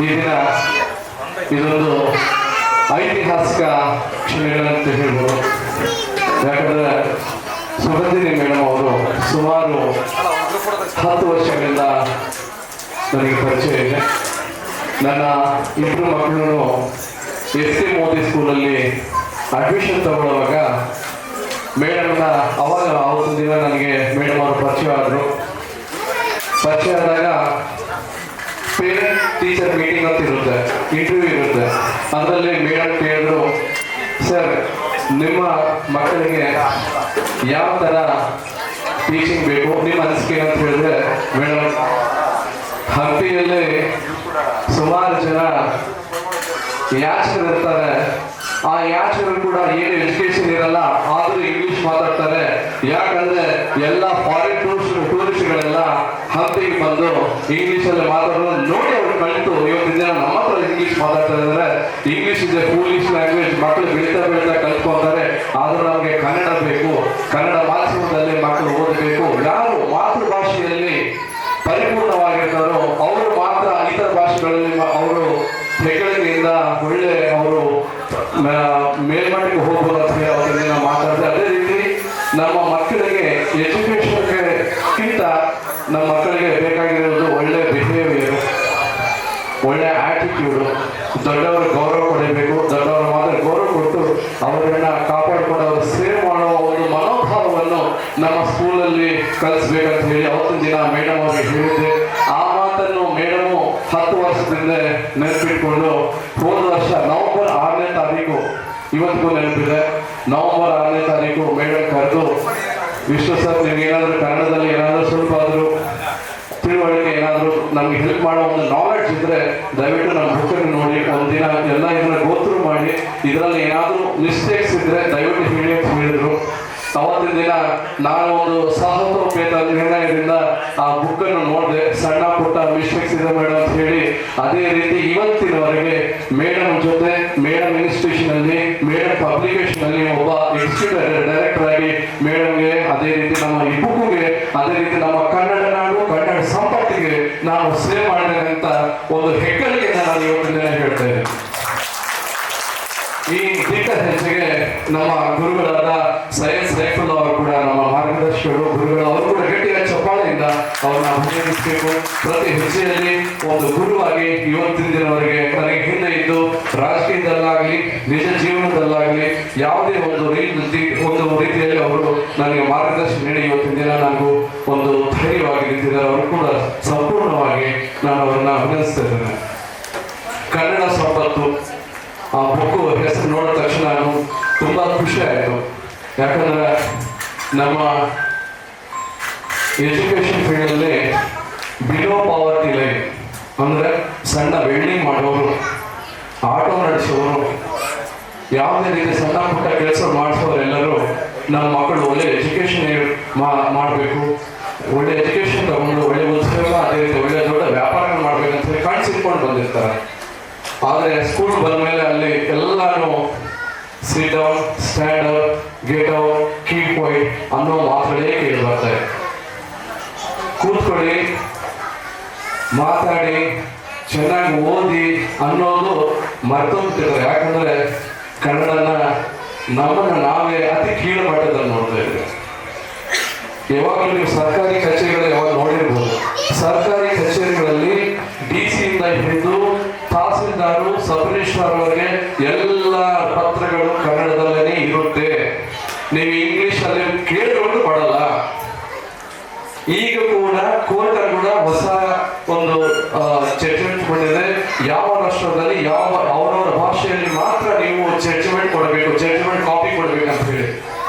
ಈ ದಿನ ಇದೊಂದು ಐತಿಹಾಸಿಕ ಕ್ಷಣಗಳಂತ ಹೇಳ್ಬೋದು. ಯಾಕಂದರೆ ಸುಗಂಧಿನಿ ಮೇಡಮ್ ಅವರು ಸುಮಾರು 10 ವರ್ಷಗಳಿಂದ ನನಗೆ ಪರಿಚಯ ಇದೆ. ನನ್ನ ಇಬ್ಬರು ಮಕ್ಕಳು ಎಸ್ ಟಿ ಮೋದಿ ಸ್ಕೂಲಲ್ಲಿ ಅಡ್ಮಿಷನ್ ತಗೊಳ್ಳುವಾಗ ಮೇಡಮ್ನ ಅವತ್ತಿನ ದಿನ ನನಗೆ ಮೇಡಮ್ ಅವರು ಪರಿಚಯ ಆದಾಗ ಪೇರೆಂಟ್ ಟೀಚರ್ ಮೀಟಿಂಗ್ ಅಂತ ಇರುತ್ತೆ, ಇಂಟರ್ವ್ಯೂ ಇರುತ್ತೆ. ಅದರಲ್ಲಿ ಮೇಡಮ್ ಕೇಳಿದ್ರು, ಸರ್ ನಿಮ್ಮ ಮಕ್ಕಳಿಗೆ ಯಾವ ಥರ ಟೀಚಿಂಗ್ ಬೇಕು ನಿಮ್ಮ ಅನಿಸಿಕೆ ಅಂತ ಹೇಳಿದ್ರೆ, ಮೇಡಮ್ ಹಂಪಿಯಲ್ಲಿ ಸುಮಾರು ಜನ ಯಾಚಕರು ಇರ್ತಾರೆ, ಆ ಯಾಚಕರು ಕೂಡ ಏನು ಎಜುಕೇಶನ್ ಇರಲ್ಲ, ಆದರೂ ಇಂಗ್ಲಿಷ್ ಮಾತಾಡ್ತಾರೆ. ಯಾಕಂದ್ರೆ ಎಲ್ಲ ಫಾರಿನ್ ಟೂರಿಸ್ಟ್ಗಳೆಲ್ಲ ಹಂಪಿಗೆ ಬಂದು ಇಂಗ್ಲಿಷಲ್ಲಿ ಮಾತಾಡೋದು ನೋಡಿ ಅವ್ರು ಕಲಿತು ಇವತ್ತಿನ ದಿನ ನಮ್ಮ ಹತ್ರ ಇಂಗ್ಲಿಷ್ ಮಾತಾಡ್ತಾರೆ. ಅಂದ್ರೆ English is A foolish language. ಮಕ್ಕಳು ಬೆಳೀತಾ ಕಲ್ತ್ಕೊಳ್ತಾರೆ. ಆದರೂ ನಮಗೆ ಕನ್ನಡ ಬೇಕು, ಕನ್ನಡ ಮಾಧ್ಯಮದಲ್ಲಿ ಮಕ್ಕಳು ಓದಬೇಕು. ಯಾರು ಮಾತೃಭಾಷೆಯಲ್ಲಿ ಪರಿಪೂರ್ಣವಾಗಿರ್ತಾರೋ ಅವರು ಮಾತ್ರ ಇತರ ಭಾಷೆಗಳಲ್ಲಿ ಅವರು ಹೆಗ್ಗಳಿಕೆಯಿಂದ ಒಳ್ಳೆ ಅವರು ಮೇಲ್ಮಟ್ಟಕ್ಕೆ ಹೋಗ್ಬೋದು ಅಂತ ಹೇಳಿ ಅವತ್ತಿನ ಮಾತಾಡ್ತಾರೆ. ಅದೇ ರೀತಿ ನಮ್ಮ ಮಕ್ಕಳಿಗೆ ಎಜುಕೇಷನ್ಗಿಂತ ನಮ್ಮ ಮಕ್ಕಳಿಗೆ ಬೇಕಾಗಿರೋದು ಒಳ್ಳೆ ಬಿಹೇವಿಯರು, ಒಳ್ಳೆ ಆಟಿಟ್ಯೂಡು, ದೊಡ್ಡವರು ಗೌರವ ಕೊಡಬೇಕು. ದೊಡ್ಡವರು ಮಾತ್ರ ಗೌರವ ಕೊಟ್ಟು ಅವರನ್ನ ಕಾಪಾಡಿಕೊಂಡು ಅವರು ಸೇವೆ ಮಾಡುವ ಒಂದು ಮನೋಭಾವವನ್ನು ನಮ್ಮ ಸ್ಕೂಲಲ್ಲಿ ಕಲಿಸ್ಬೇಕಂತ ಹೇಳಿ ಅವತ್ತಿನ ದಿನ ಮೇಡಮ್ ಅವರಿಗೆ ಹೇಳಿದ್ದೆ. ಆ ಮಾತನ್ನು ಮೇಡಮು 10 ವರ್ಷದಿಂದ ನೆನಪಿಟ್ಕೊಂಡು ಹೋದ ವರ್ಷ ನವೆಂಬರ್ 6ನೇ ತಾರೀಕು, ಇವತ್ತಿಗೂ ನೆನಪಿದೆ, ನವೆಂಬರ್ 6ನೇ ತಾರೀಕು ಮೇಡಮ್ ಕರೆದು, ವಿಶ್ವ ಸರ್ ನಿಮ್ಗೆ ಏನಾದರೂ ಕನ್ನಡದಲ್ಲಿ ಏನಾದರೂ ಸ್ವಲ್ಪ ಆದರೂ ತಿಳುವಳಿಕೆ ಏನಾದರೂ ನಮ್ಗೆ ಹೆಲ್ಪ್ ಮಾಡೋ ಒಂದು ನಾಲೆಡ್ಜ್ ಇದ್ರೆ ದಯವಿಟ್ಟು ನಮ್ಮ ಬುಕ್ಕನ್ನು ನೋಡಿ ಒಂದಿನ ಎಲ್ಲ ಇದನ್ನ ಗೋತ್ರು ಮಾಡಿ ಇದರಲ್ಲಿ ಏನಾದರೂ ಮಿಸ್ಟೇಕ್ಸ್ ಇದ್ರೆ ದಯವಿಟ್ಟು ಹೇಳಿ ಅಂತ ಹೇಳಿದ್ರು. ಅವತ್ತಿನ ದಿನ ನಾನು ಒಂದು ಸಾಹಸೋಪೇತ ನಿರ್ಣಯದಿಂದ ಆ ಬುಕ್ಕನ್ನು ನೋಡಿದೆ. ಸಣ್ಣ ಪುಟ್ಟ ಮಿಸ್ಟೇಕ್ಸ್ ಇದೆ ಮೇಡಮ್ ಅಂತ ಹೇಳಿ ಅದೇ ರೀತಿ ಇವತ್ತಿನವರೆಗೆ ಮೇಡಮ್ ಜೊತೆ ಮೇಡಮ್ ಇನ್ಸ್ಟಿಟ್ಯೂಷನ್ ಅಲ್ಲಿ ಮೇಡಮ್ ಪಬ್ಲಿಕೇಶನ್ ಅಲ್ಲಿ ಒಬ್ಬ ಎಕ್ಸಿಕ್ಯೂಟಿವ್ ಡೈರೆಕ್ಟರ್ ಆಗಿ ಮೇಡಮ್ಗೆ, ಅದೇ ರೀತಿ ನಮ್ಮ ಈ ಬುಕ್ಗೆ, ಅದೇ ರೀತಿ ನಮ್ಮ ಕನ್ನಡ ನಾಡು ಕನ್ನಡ ಸಂಪತ್ತಿಗೆ ನಾವು ಸೇವೆ ಮಾಡಿದ್ದೇನೆ ಅಂತ ಒಂದು ಹೆಗ್ಗಳಿಕೆ ನಾನು ಇವತ್ತಿನ ದಿನ ಹೇಳ್ತಾ ಇದ್ದೇನೆ. ಈ ದಿಟ್ಟ ಹೆಜ್ಜೆಗೆ ನಮ್ಮ ಗುರುಗಳಾದ ಸೈಯದ್ ಸೈಫುಲ್ಲಾ ಅವರು ಕೂಡ ನಮ್ಮ ಮಾರ್ಗದರ್ಶಕರು, ಗುರುಗಳು, ಅವರು ಕೂಡ ಗಟ್ಟಿಯ ಚಪ್ಪಾಳೆಯಿಂದ ಅವ್ರನ್ನ ಅಭಿನಂದಿಸಬೇಕು. ಪ್ರತಿ ಹೆಜ್ಜೆಯಲ್ಲಿ ಒಂದು ಗುರುವಾಗಿ ಇವತ್ತಿನ ದಿನವರೆಗೆ ನನಗೆ ಹಿಂದೆ ಇದ್ದು ರಾಜಕೀಯದಲ್ಲಾಗಲಿ ನಿಜ ಜೀವನದಲ್ಲಾಗಲಿ ಯಾವುದೇ ಒಂದು ರೀತಿಯಲ್ಲಿ ಅವರು ನನಗೆ ಮಾರ್ಗದರ್ಶನ ನೀಡಿ ಇವತ್ತಿನ ದಿನ ನನಗೂ ಒಂದು ಧೈರ್ಯವಾಗಿ ನಿಂತಿದ್ದಾರೆ. ಅವರು ಕೂಡ ಸಂಪೂರ್ಣವಾಗಿ ನಾನು ಅವರನ್ನ ಅಭಿನಂದಿಸ್ತಾ ಇದ್ದೇನೆ. ಕನ್ನಡ ಸಂಪತ್ತು ಆ ಬುಕ್ಕು ಹೆಸರು ನೋಡಿದ ತಕ್ಷಣ ನಾನು ತುಂಬ ಖುಷಿ ಆಯಿತು. ಯಾಕಂದರೆ ನಮ್ಮ ಎಜುಕೇಷನ್ ಫೀಲ್ಡಲ್ಲಿ ಬಿಲೋ ಪಾವರ್ಟಿ ಲೈನ್ ಅಂದರೆ ಸಣ್ಣ ವೆಲ್ಡಿಂಗ್ ಮಾಡೋರು, ಆಟೋ ನಡೆಸೋರು, ಯಾವುದೇ ರೀತಿ ಸಣ್ಣ ಪುಟ್ಟ ಕೆಲಸ ಮಾಡಿಸೋರೆಲ್ಲರೂ ನಮ್ಮ ಮಕ್ಕಳು ಒಳ್ಳೆ ಎಜುಕೇಷನ್ ಮಾಡಬೇಕು, ಒಳ್ಳೆ ಎಜುಕೇಷನ್ ತಗೊಂಡು ಒಳ್ಳೆ ಉದ್ಯೋಗ, ಅದೇ ರೀತಿ ಒಳ್ಳೆ ದೊಡ್ಡ ವ್ಯಾಪಾರ ಮಾಡ್ಬೇಕಂತ ಹೇಳಿ ಕಾಣಿಸಿಕೊಂಡು ಬಂದಿರ್ತಾರೆ. ಆದರೆ ಸ್ಕೂಲ್ ಬಂದ ಮೇಲೆ ಅಲ್ಲಿ ಎಲ್ಲಾನು sit down, stand up, get out, keep white ಅನ್ನೋ ಮಾತುಗಳೇ ಕೇಳಿ ಬರ್ತಾರೆ. ಕೂತ್ಕೊಳ್ಳಿ, ಮಾತಾಡಿ, ಚೆನ್ನಾಗಿ ಓದಿ ಅನ್ನೋದು ಮರ್ತೋಗ್ತಿದ್ದಾರೆ. ಯಾಕಂದ್ರೆ ಕನ್ನಡನ ನಮ್ಮನ್ನು ನಾವೇ ಅತಿ ಕೀಳು ಮಟ್ಟದಲ್ಲಿ ನೋಡ್ತಾ ಇದ್ದೇವೆ. ಯಾವಾಗಲೂ ನೀವು ಸರ್ಕಾರಿ ಕಚೇರಿಗಳು ಯಾವಾಗ ನೋಡಿರ್ಬೋದು, ಸರ್ಕಾರಿ ಕಚೇರಿಗಳಲ್ಲಿ DC ಇಂದ ಹಿಡಿದು ತಹಸೀಲ್ದಾರು, ಸಬ್ ರಿಜಿಸ್ಟ್ರಾರ್ವರೆಗೆ ಎಲ್ಲ ಪತ್ರಗಳು ಕನ್ನಡದಲ್ಲೇ ಇರುತ್ತೆ. ನೀವು ಇಂಗ್ಲಿಷಲ್ಲಿ ಕೇಳಿಕೊಂಡು ಮಾಡಲ್ಲ. ಈಗ ಕೂಡ ಕೋರ್ಟ್ ಕೂಡ ಹೊಸ ಒಂದು ಜಡ್ಜ್ಮೆಂಟ್ ಬಂದಿದೆ. ಯಾವ ರಾಷ್ಟ್ರದಲ್ಲಿ ಅವರವರ ಭಾಷೆಯಲ್ಲಿ ಮಾತ್ರ ನೀವು ಜಡ್ಜ್ಮೆಂಟ್ ಕೊಡಬೇಕು, ಜಡ್ಜ್ಮೆಂಟ್ ಕಾಪಿ ಕೊಡಬೇಕಂತ ಹೇಳಿ.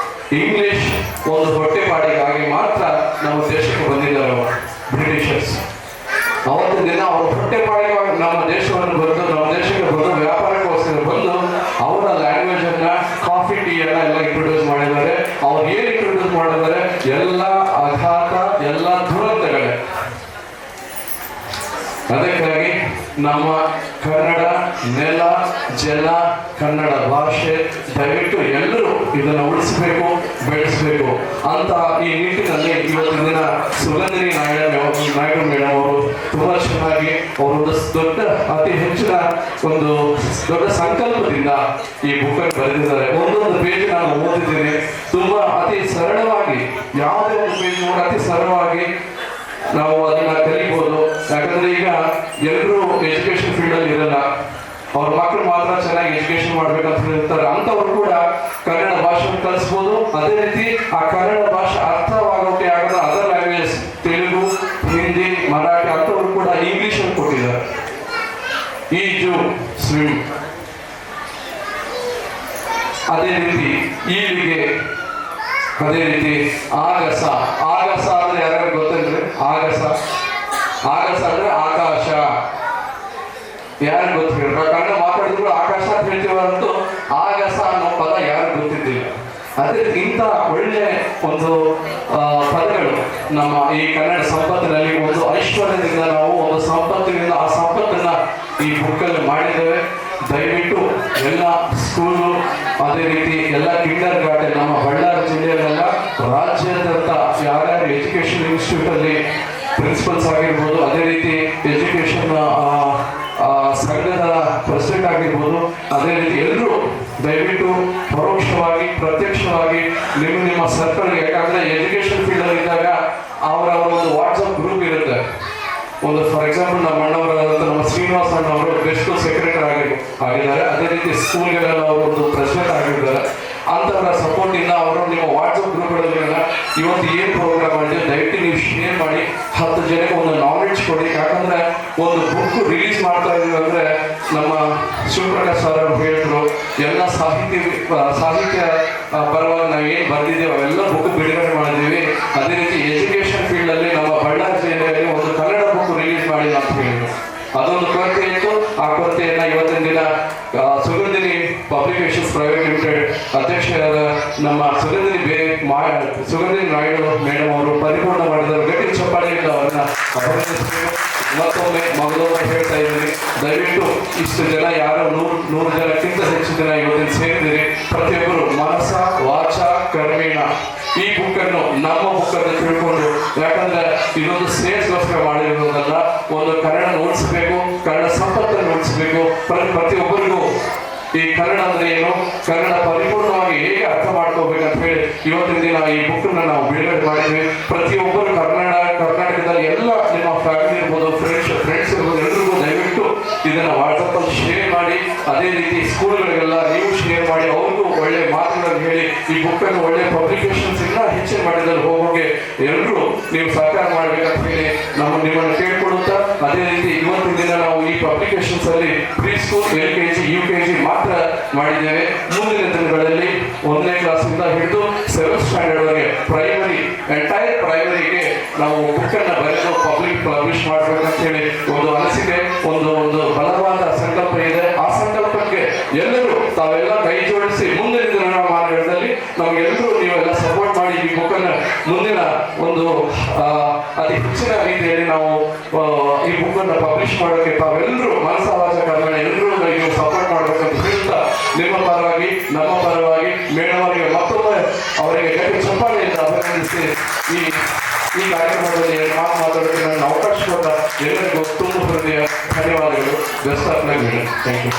ಇಂಗ್ಲಿಷ್ ಒಂದು ಹೊಟ್ಟೆಪಾಡಿಗಾಗಿ ಮಾತ್ರ ನಮ್ಮ ದೇಶಕ್ಕೆ ಬಂದಿದ್ದಾರೆ ಬ್ರಿಟಿಷರ್ಸ್. ಅವತ್ತಿನ ದಿನ ಅವರು ಹೊಟ್ಟೆಪಾಡಿಗಾಗಿ ನಮ್ಮ ದೇಶವನ್ನು ಬಂದು, ನಮ್ಮ ದೇಶಕ್ಕೆ ಬಂದು ವ್ಯಾಪಾರಕ್ಕೋಸ್ಕರ ಬಂದು ಅವರ ಲ್ಯಾಂಗ್ವೇಜ್ ಅನ್ನ, ಕಾಫಿ ಟೀ ಅನ್ನ ಎಲ್ಲ ಇಂಟ್ರೊಡ್ಯೂಸ್ ಮಾಡಿದ್ದಾರೆ. ಅವ್ರು ಏನು ಇಂಟ್ರೊಡ್ಯೂಸ್ ಮಾಡಿದ್ದಾರೆ ಎಲ್ಲ ಅಘಾತ, ಎಲ್ಲ ದುರಂತಗಳೇ. ಅದಕ್ಕಾಗಿ ನಮ್ಮ ಕನ್ನಡ ನೆಲ ಜಲ ಕನ್ನಡ ಭಾಷೆ ದಯವಿಟ್ಟು ಎಲ್ಲರೂ ಇದನ್ನು ಉಳಿಸಬೇಕು, ಬೆಳೆಸಬೇಕು ಅಂತ ಈ ನಿಟ್ಟಿನಲ್ಲಿ ಇವತ್ತಿನ ದಿನ ಸುಗಂಧಿನಿ ನಾಯ್ಡು ಮೇಡಮ್ ಅವರು ತುಂಬಾ ಚೆನ್ನಾಗಿ ಅವರು ದೊಡ್ಡ ಅತಿ ಹೆಚ್ಚಿನ ಒಂದು ದೊಡ್ಡ ಸಂಕಲ್ಪದಿಂದ ಈ ಬುಕ್ ಅನ್ನು ಬರೆದಿದ್ದಾರೆ. ಒಂದೊಂದು ಪೇಜ್ ನಾನು ಓದಿದ್ದೀನಿ. ತುಂಬಾ ಅತಿ ಸರಳವಾಗಿ, ಯಾವುದೇ ಒಂದು ಪೇಜ್ ಕೂಡ ಅತಿ ಸರಳವಾಗಿ ನಾವು ಅದನ್ನ ಕಲಿಬಹುದು. ಯಾಕಂದ್ರೆ ಈಗ ಎಲ್ಲರೂ ಎಜುಕೇಶನ್ ಫೀಲ್ಡ್ ಅಲ್ಲಿ ಇರಲ್ಲ, ಅವ್ರ ಮಕ್ಕಳು ಮಾತ್ರ ಚೆನ್ನಾಗಿ ಎಜುಕೇಶನ್ ಮಾಡ್ಬೇಕಂತ ಹೇಳ್ತಾರೆ. ಅಂತವ್ರು ಕೂಡ ಕನ್ನಡ ಭಾಷೆಯನ್ನು ಕಲಿಸ್ಬೋದು. ಅದೇ ರೀತಿ ಆ ಕನ್ನಡ ಭಾಷೆ ಅರ್ಥವಾಗೋಕೆ ಆಗದ ಅದರ್ ಲ್ಯಾಂಗ್ವೇಜ್ ತೆಲುಗು, ಹಿಂದಿ, ಮರಾಠಿ ಅಂತವ್ರು ಕೂಡ ಇಂಗ್ಲಿಷ್ ಅನ್ನು ಕೊಟ್ಟಿದ್ದಾರೆ. ಈಜು, ಸ್ವಿಮ್, ಅದೇ ರೀತಿ ಈಲಿಗೆ, ಅದೇ ರೀತಿ ಆಗಸ. ಆಗಸ ಅಂದ್ರೆ ಯಾರು ಗೊತ್ತೇನ್ರಿ? ಆಗಸ ಅಂದ್ರೆ ಆಕಾಶ. ಯಾರು ಗೊತ್ತು ಹೇಳ್ಬೇಕು? ಕನ್ನಡ ಮಾತಾಡಿದ್ರು ಆಕಾಶ ಅಂತ ಹೇಳ್ತೀವಂತೂ ಆಗಸ ಅನ್ನೋ ಪದ ಯಾರು ಗೊತ್ತಿದ್ದಿಲ್ಲ. ಅದೇ ಇಂಥ ಒಳ್ಳೆ ಒಂದು ಪದಗಳು ನಮ್ಮ ಈ ಕನ್ನಡ ಸಂಪತ್ತಿನಲ್ಲಿ ಒಂದು ಐಶ್ವರ್ಯದಿಂದ ನಾವು ಒಂದು ಸಂಪತ್ತಿನಿಂದ ಆ ಸಂಪತ್ತನ್ನ ಈ ಬುಕ್ಕಲ್ಲಿ ಮಾಡಿದ್ದೇವೆ. ದಯವಿಟ್ಟು ಎಲ್ಲ ಸ್ಕೂಲು, ಅದೇ ರೀತಿ ಎಲ್ಲ ಕಿಂಡರ್ ಗಾರ್ಡನ್ ನಮ್ಮ ಬಳ್ಳಾರಿ ಜಿಲ್ಲೆಯಲ್ಲೆಲ್ಲ ರಾಜ್ಯಾದ್ಯಂತ ಯಾರ್ಯಾರು ಎಜುಕೇಶನ್ ಇನ್ಸ್ಟಿಟ್ಯೂಟ್ ಅಲ್ಲಿ ಪ್ರಿನ್ಸಿಪಲ್ಸ್ ಆಗಿರ್ಬೋದು, ಅದೇ ರೀತಿ ಎಜುಕೇಶನ್ ಸಂಘದ ಪ್ರೆಸಿಡೆಂಟ್ ಆಗಿರ್ಬೋದು, ಅದೇ ರೀತಿ ಎಲ್ಲರೂ ದಯವಿಟ್ಟು ಪರೋಕ್ಷವಾಗಿ ಪ್ರತ್ಯಕ್ಷವಾಗಿ ನಿಮ್ಮ ಸರ್ಕಲ್, ಯಾಕಂದ್ರೆ ಎಜುಕೇಶನ್ ಫೀಲ್ಡ್ ಅಲ್ಲಿ ಇದ್ದಾಗ ಅವರ ಒಂದು ವಾಟ್ಸಪ್ ಗ್ರೂಪ್ ಇರುತ್ತೆ. ಒಂದು ಫಾರ್ ಎಕ್ಸಾಂಪಲ್ ನಮ್ಮ ಅಣ್ಣವರಾದಂಥ ನಮ್ಮ ಶ್ರೀನಿವಾಸ್ ಅಣ್ಣವರು ಬೆಸ್ಟ್ ಸೆಕ್ರೆಟರಿ ಆಗಿದ್ದಾರೆ. ಅದೇ ರೀತಿ ಸ್ಕೂಲ್ಗಳೆಲ್ಲ ಅವರು ಒಂದು ಪ್ರೆಸಿಡೆಂಟ್ ಆಗಿದ್ದಾರೆ. ಅಂತವರ ಸಪೋರ್ಟ್ ಇಂದ ಅವರು ನಿಮ್ಮ ವಾಟ್ಸಪ್ ಗ್ರೂಪ್ಗಳಲ್ಲಿ ಇವತ್ತು ಏನು ಪ್ರೋಗ್ರಾಮ್ ಮಾಡಿದ್ರೆ ದಯವಿಟ್ಟು ನೀವು ಶೇರ್ ಮಾಡಿ 10 ಜನಕ್ಕೆ ಒಂದು ನಾಲೆಡ್ಜ್ ಕೊಡಿ. ಯಾಕಂದ್ರೆ ಒಂದು ಬುಕ್ ರಿಲೀಸ್ ಮಾಡ್ತಾ ಇದೀವಿ ಅಂದ್ರೆ ನಮ್ಮ ಶಿವಪ್ರಕಾಶ್ ಸರ್ ಅವರು ಹೇಳಿದ್ರು, ಎಲ್ಲ ಸಾಹಿತ್ಯ ಪರವಾಗಿ ನಾವು ಏನು ಬರ್ದಿದ್ದೀವಿ ಅವೆಲ್ಲ ಬುಕ್ ಬಿಡುಗಡೆ ಮಾಡಿದ್ದೀವಿ. ಅದೇ ರೀತಿ ಎಜುಕೇಶನ್ ಫೀಲ್ಡ್ ಅಲ್ಲಿ ನಮ್ಮ ಬಳ್ಳಾರಿ ಜಿಲ್ಲೆಯಲ್ಲಿ ಒಂದು ಕನ್ನಡ ಬುಕ್ ರಿಲೀಸ್ ಮಾಡಿಲ್ಲ ಅಂತ ಹೇಳಿದ್ರು. ಅದೊಂದು ಕೊರತೆ ಇತ್ತು. ಆ ಕೊರತೆಯನ್ನ ಇವತ್ತಿನ ದಿನ ಸುಗಂಧಿನಿ ಪಬ್ಲಿಕೇಶನ್ಸ್ ಪ್ರೈವೇಟ್ ಲಿಮಿಟೆಡ್ ಅಧ್ಯಕ್ಷರಾದ ನಮ್ಮ ಸುಗಂಧಿನಿ ನಾಯ್ಡು ಮೇಡಮ್ ಅವರು ಪರಿಪೂರ್ಣ ಮಾಡಿದರು. ಗಟ್ಟಿ ಚಪ್ಪಾಳೆಯಿಂದ ಅವರನ್ನ ಅಭಿನಂದಿಸಬೇಕು. ಮತ್ತೊಮ್ಮೆ ಮಗಳೊಮ್ಮೆ ಹೇಳ್ತಾ ಇದ್ದೀನಿ, ದಯವಿಟ್ಟು ಇಷ್ಟು ಜನ ಯಾರು 100 ಜನಕ್ಕಿಂತ ಹೆಚ್ಚು ಜನ ಇವತ್ತಿನ ಸೇರಿದ್ದೀರಿ. ಪ್ರತಿಯೊಬ್ಬರು ಮನಸ ವಾಚ ಕರ್ಮೇಣ ಈ ಬುಕ್ ಅನ್ನು ನಮ್ಮ ಬುಕ್ ಅನ್ನು ತಿಳ್ಕೊಂಡು, ಯಾಕಂದ್ರೆ ಇದೊಂದು ಸೇಲ್ಸ್ಗೋಸ್ಕರ ಮಾಡಿರೋದಲ್ಲ, ಒಂದು ಕನ್ನಡ ಉಳಿಸಬೇಕು, ಕನ್ನಡ ಸಂಪತ್ತನ್ನು ಉಳಿಸಬೇಕು. ಪ್ರತಿಯೊಬ್ಬರಿಗೂ ಈ ಕನ್ನಡ ಅಂದ್ರೆ ಏನು, ಕನ್ನಡ ಪರಿಪೂರ್ಣವಾಗಿ ಹೇಗೆ ಅರ್ಥ ಮಾಡ್ಕೋಬೇಕಂತ ಹೇಳಿ ಇವತ್ತಿನ ದಿನ ಈ ಬುಕ್ ನಾವು ಬಿಡುಗಡೆ ಮಾಡಿದ್ವಿ. ಪ್ರತಿಯೊಬ್ಬರು ಕರ್ನಾಟಕದಲ್ಲಿ ಎಲ್ಲ ನಿಮ್ಮ ಫ್ಯಾಮಿಲಿ ಇರ್ಬೋದು, ಫ್ರೆಂಡ್ಸ್ ಇರ್ಬೋದು, ಎಲ್ರಿಗೂ ದಯವಿಟ್ಟು ಇದನ್ನ ವಾಟ್ಸಪ್ ಅಲ್ಲಿ ಶೇರ್ ಮಾಡಿ. ಅದೇ ರೀತಿ ಸ್ಕೂಲ್ಗಳಿಗೆಲ್ಲ ನೀವು ಶೇರ್ ಮಾಡಿ, ಅವ್ರಿಗೂ ಒಳ್ಳೆ ಮಾತುಗಳನ್ನು ಹೇಳಿ ಈ ಬುಕ್ ಅನ್ನು ಒಳ್ಳೆ ಪಬ್ಲಿಕೇಶನ್ಸ್ ಇನ್ನ ಹೆಚ್ಚಿನ ಮಾಡಿದಲ್ಲಿ ಹೋಗೋಕೆ ಎಲ್ಲರೂ ನೀವು ಸಹಕಾರ ಮಾಡ್ಬೇಕಂತ ಹೇಳಿ ನಿಮ್ಮನ್ನು ಕೇಳ್ಕೊಡುತ್ತಾ, ಅದೇ ರೀತಿ ಇವತ್ತಿನ ದಿನ ನಾವು ಈ ಪಬ್ಲಿಕೇಶನ್ಸ್ ಅಲ್ಲಿ ಪ್ರೀ ಸ್ಕೂಲ್, LKG, UKG ಮಾತ್ರ ಮಾಡಿದ್ದೇವೆ. ಮುಂದಿನ ದಿನಗಳಲ್ಲಿ 1ನೇ ಕ್ಲಾಸಿಂದ ಹಿಡಿದು 7th ಸ್ಟ್ಯಾಂಡರ್ಡ್ ವರೆಗೆ ಎಂಟೈರ್ ಪ್ರೈಮರಿಗೆ ನಾವು ಬುಕ್ ಅನ್ನ ಬರೆದು ಪಬ್ಲಿಷ್ ಮಾಡ್ಬೇಕಂತ ಹೇಳಿ ಒಂದು ಅನಿಸಿಕೆ, ಒಂದು ಬಲವಾದ ಸಂಕಲ್ಪ ಇದೆ. ಆ ಸಂಕಲ್ಪಕ್ಕೆ ಎಲ್ಲರೂ ತಾವೆಲ್ಲ ಕೈ ಜೋಡಿಸಿ ಮುಂದಿನ ದಿನಮಾನಗಳಲ್ಲಿ ನಮಗೆಲ್ಲರೂ ನೀವೆಲ್ಲ ಸಪೋರ್ಟ್ ಮಾಡಿ ಈ ಬುಕ್ ಅನ್ನ ಮುಂದಿನ ಒಂದು ಅತಿ ಹೆಚ್ಚಿನ ರೀತಿಯಲ್ಲಿ ನಾವು ಈ ಬುಕ್ ಅನ್ನ ಪಬ್ಲಿಷ್ ಮಾಡೋಕೆ ತಾವೆಲ್ಲರೂ ಮನಸಾವಾಚ ಕನ್ನಡ ಎಲ್ಲರೂ ನೀವು ಸಪೋರ್ಟ್ ಮಾಡ್ಬೇಕಂತ ಹೇಳ್ತಾ, ನಿಮ್ಮ ಪರವಾಗಿ ನಮ್ಮ ಪರವಾಗಿ ಮೇಡಮ್ ಅವರಿಗೆ ಮತ್ತೊಮ್ಮೆ ಅವರಿಗೆ ಗಟ್ಟಿ ಚಪ್ಪಾಳೆಯಿಂದ ಅಭಿನಂದಿಸಿ ಈ ಕಾರ್ಯಕ್ರಮದಲ್ಲಿ ಮಾತಾಡೋಕೆ ನನ್ನ ಅವಕಾಶ ಕೊಟ್ಟ ಎಲ್ಲರಿಗೂ ತುಂಬ ಹೃದಯ ಧನ್ಯವಾದಗಳು. Best of luck madam. Thank you.